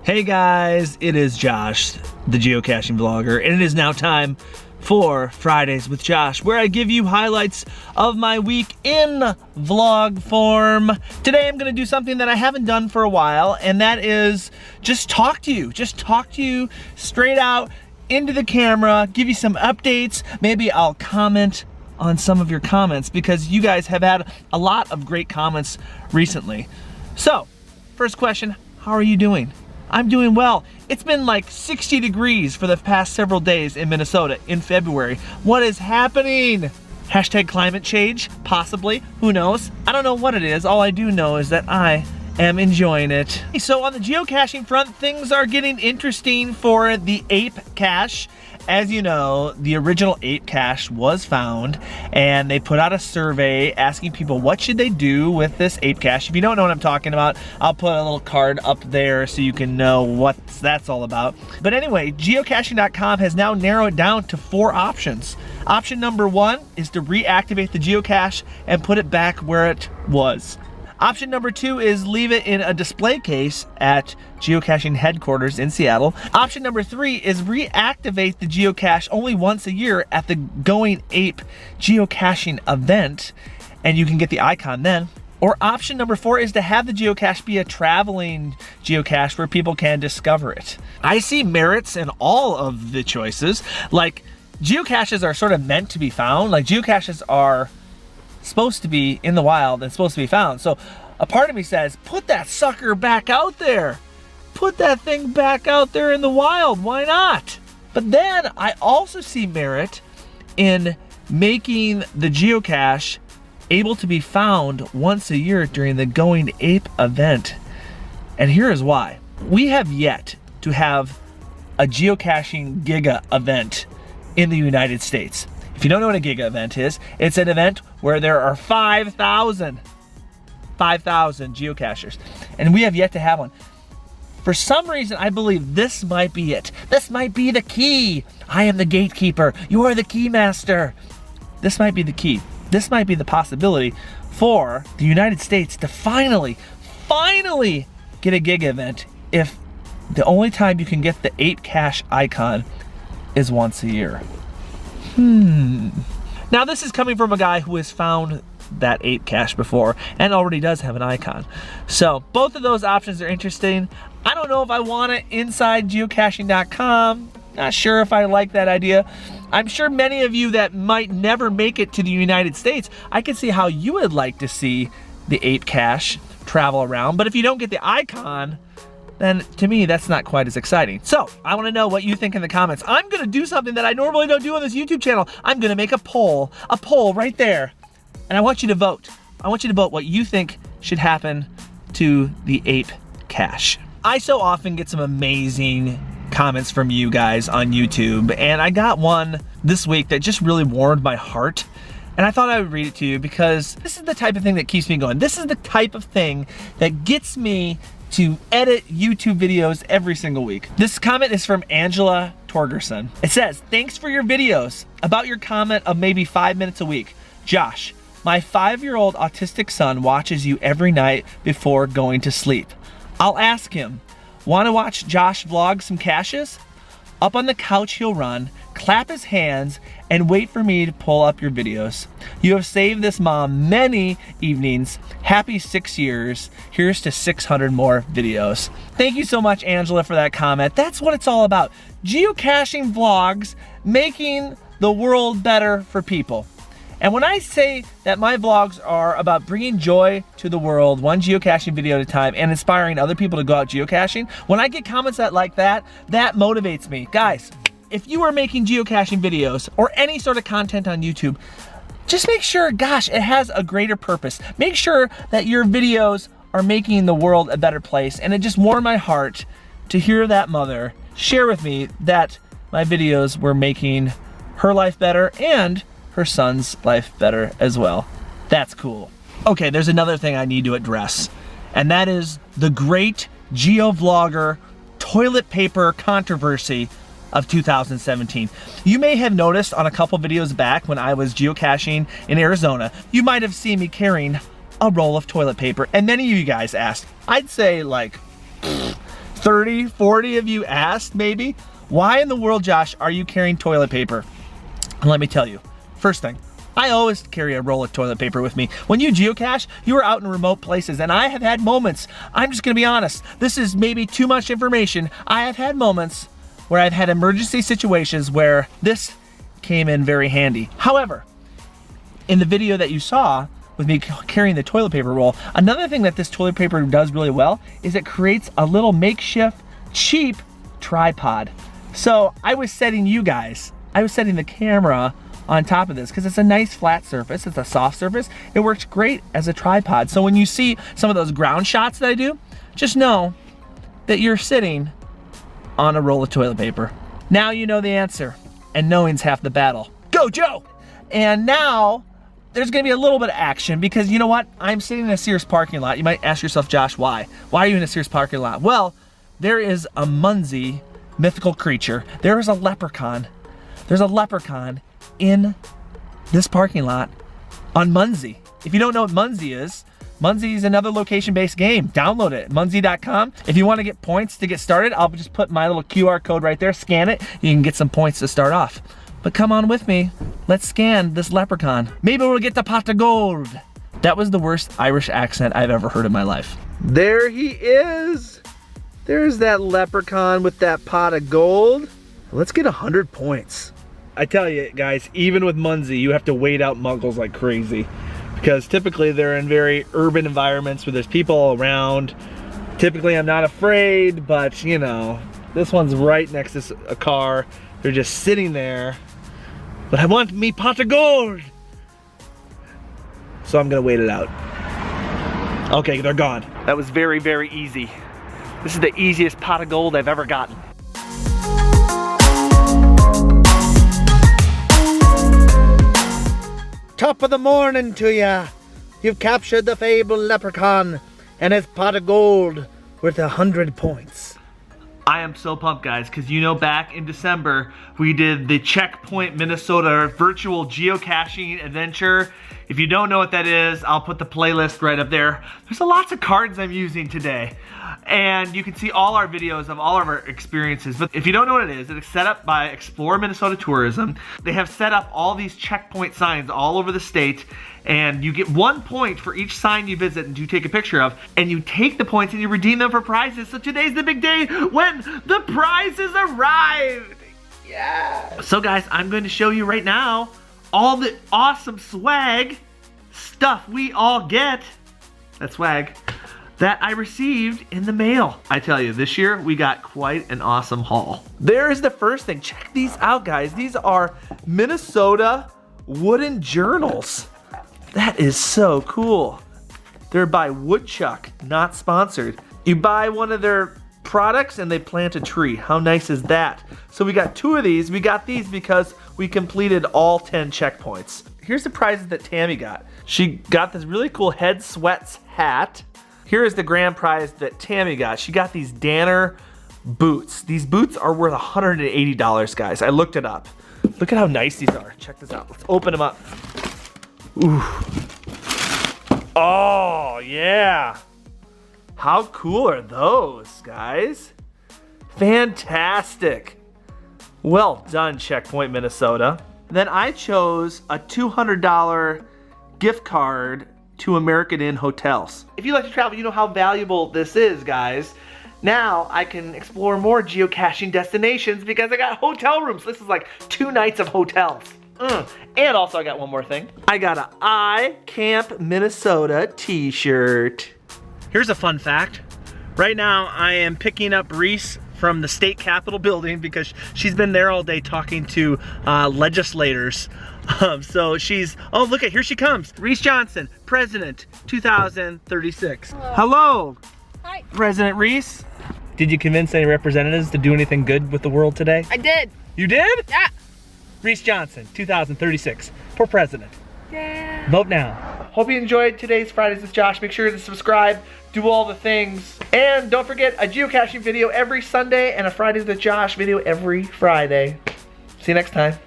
Hey guys, it is Josh, the geocaching vlogger, and it is now time for Fridays with Josh, where I give you highlights of my week in vlog form. Today I'm gonna do something that I haven't done for a while, and that is just talk to you straight out into the camera, give you some updates. Maybe I'll comment on some of your comments because you guys have had a lot of great comments recently. So, first question, how are you doing? I'm doing well. It's been like 60 degrees for the past several days in Minnesota in February. What is happening? Hashtag climate change, possibly, who knows? I don't know what it is. All I do know is that I am enjoying it. So on the geocaching front, things are getting interesting for the APE Cache. As you know, the original APE Cache was found, and they put out a survey asking people what should they do with this APE Cache. If you don't know what I'm talking about, I'll put a little card up there so you can know what that's all about. But anyway, geocaching.com has now narrowed down to 4 options. Option number 1 is to reactivate the geocache and put it back where it was. Option number 2 is leave it in a display case at geocaching headquarters in Seattle. Option number 3 is reactivate the geocache only once a year at the Going Ape geocaching event, and you can get the icon then. Or option number 4 is to have the geocache be a traveling geocache where people can discover it. I see merits in all of the choices. Like, geocaches are sort of meant to be found. Like, geocaches are supposed to be in the wild and supposed to be found. So a part of me says, put that sucker back out there. Put that thing back out there in the wild. Why not? But then I also see merit in making the geocache able to be found once a year during the Going Ape event. And here is why. We have yet to have a geocaching giga event in the United States. If you don't know what a giga event is, it's an event where there are 5,000 geocachers, and we have yet to have one. For some reason, I believe this might be it. This might be the key. I am the gatekeeper. You are the key master. This might be the key. This might be the possibility for the United States to finally get a giga event if the only time you can get the APE Cache icon is once a year. Now this is coming from a guy who has found that APE Cache before and already does have an icon. So both of those options are interesting. I don't know if I want it inside geocaching.com. Not sure if I like that idea. I'm sure many of you that might never make it to the United States, I can see how you would like to see the APE Cache travel around. But if you don't get the icon, then to me, that's not quite as exciting. So I wanna know what you think in the comments. I'm gonna do something that I normally don't do on this YouTube channel. I'm gonna make a poll right there. And I want you to vote. I want you to vote what you think should happen to the APE Cache. I so often get some amazing comments from you guys on YouTube, and I got one this week that just really warmed my heart. And I thought I would read it to you because this is the type of thing that keeps me going. This is the type of thing that gets me to edit YouTube videos every single week. This comment is from Angela Torgerson. It says, thanks for your videos. About your comment of maybe 5 minutes a week. Josh, my 5-year-old autistic son watches you every night before going to sleep. I'll ask him, wanna watch Josh vlog some caches? Up on the couch he'll run, clap his hands, and wait for me to pull up your videos. You have saved this mom many evenings. Happy 6 years. Here's to 600 more videos. Thank you so much, Angela, for that comment. That's what it's all about. Geocaching vlogs, making the world better for people. And when I say that my vlogs are about bringing joy to the world, one geocaching video at a time, and inspiring other people to go out geocaching, when I get comments like that, that motivates me. Guys, if you are making geocaching videos or any sort of content on YouTube, just make sure, gosh, it has a greater purpose. Make sure that your videos are making the world a better place. And it just warmed my heart to hear that mother share with me that my videos were making her life better and her son's life better as well. That's cool. Okay, there's another thing I need to address, and that is the great geovlogger toilet paper controversy of 2017. You may have noticed on a couple videos back when I was geocaching in Arizona, you might have seen me carrying a roll of toilet paper, and many of you guys asked, I'd say like 30, 40 of you asked maybe, why in the world, Josh, are you carrying toilet paper? And let me tell you, first thing, I always carry a roll of toilet paper with me. When you geocache, you are out in remote places, and I have had moments, I'm just gonna be honest, this is maybe too much information. I have had moments where I've had emergency situations where this came in very handy. However, in the video that you saw with me carrying the toilet paper roll, another thing that this toilet paper does really well is it creates a little makeshift, cheap tripod. So I was setting the camera on top of this because it's a nice flat surface, it's a soft surface. It works great as a tripod. So when you see some of those ground shots that I do, just know that you're sitting on a roll of toilet paper. Now you know the answer, and knowing's half the battle. Go, Joe! And now, there's gonna be a little bit of action because you know what? I'm sitting in a Sears parking lot. You might ask yourself, Josh, why? Why are you in a Sears parking lot? Well, there is a Munzee mythical creature. There is a leprechaun. There's a leprechaun in this parking lot on Munzee. If you don't know what Munzee is another location-based game. Download it, munzee.com. If you want to get points to get started, I'll just put my little QR code right there, scan it, you can get some points to start off. But come on with me, let's scan this leprechaun. Maybe we'll get the pot of gold. That was the worst Irish accent I've ever heard in my life. There he is. There's that leprechaun with that pot of gold. Let's get 100 points. I tell you guys, even with Munzee, you have to wait out muggles like crazy because typically they're in very urban environments where there's people all around. Typically I'm not afraid, but you know, this one's right next to a car. They're just sitting there. But I want me pot of gold. So I'm gonna wait it out. Okay, they're gone. That was very, very easy. This is the easiest pot of gold I've ever gotten. Top of the morning to ya. You've captured the fabled leprechaun and his pot of gold worth 100 points. I am so pumped, guys, because you know back in December, we did the Checkpoint Minnesota virtual geocaching adventure. If you don't know what that is, I'll put the playlist right up there. There's lots of cards I'm using today. And you can see all our videos of all of our experiences. But if you don't know what it is set up by Explore Minnesota Tourism. They have set up all these checkpoint signs all over the state. And you get 1 point for each sign you visit and you take a picture of. And you take the points and you redeem them for prizes. So today's the big day when the prizes arrived. Yeah. So guys, I'm going to show you right now all the awesome swag stuff we all get. That swag that I received in the mail. I tell you, this year we got quite an awesome haul. There's the first thing. Check these out, guys. These are Minnesota wooden journals. That is so cool. They're by Woodchuck, not sponsored. You buy one of their products and they plant a tree. How nice is that? So we got 2 of these. We got these because we completed all 10 checkpoints. Here's the prizes that Tammy got. She got this really cool Head Sweats hat. Here is the grand prize that Tammy got. She got these Danner boots. These boots are worth $180, guys. I looked it up. Look at how nice these are. Check this out. Let's open them up. Ooh. Oh, yeah. How cool are those, guys? Fantastic. Well done, Checkpoint Minnesota. Then I chose a $200 gift card to American Inn Hotels. If you like to travel, you know how valuable this is, guys. Now I can explore more geocaching destinations because I got hotel rooms. This is like 2 nights of hotels. And also I got one more thing. I got a I Camp Minnesota t-shirt. Here's a fun fact. Right now I am picking up Reese from the state capitol building because she's been there all day talking to legislators. So she's, oh look at, here she comes. Reese Johnson, President 2036. Hello. Hi. President Reese. Did you convince any representatives to do anything good with the world today? I did. You did? Yeah. Reese Johnson, 2036, for president. Yeah. Vote now. Hope you enjoyed today's Fridays with Josh. Make sure to subscribe, do all the things. And don't forget a geocaching video every Sunday and a Fridays with Josh video every Friday. See you next time.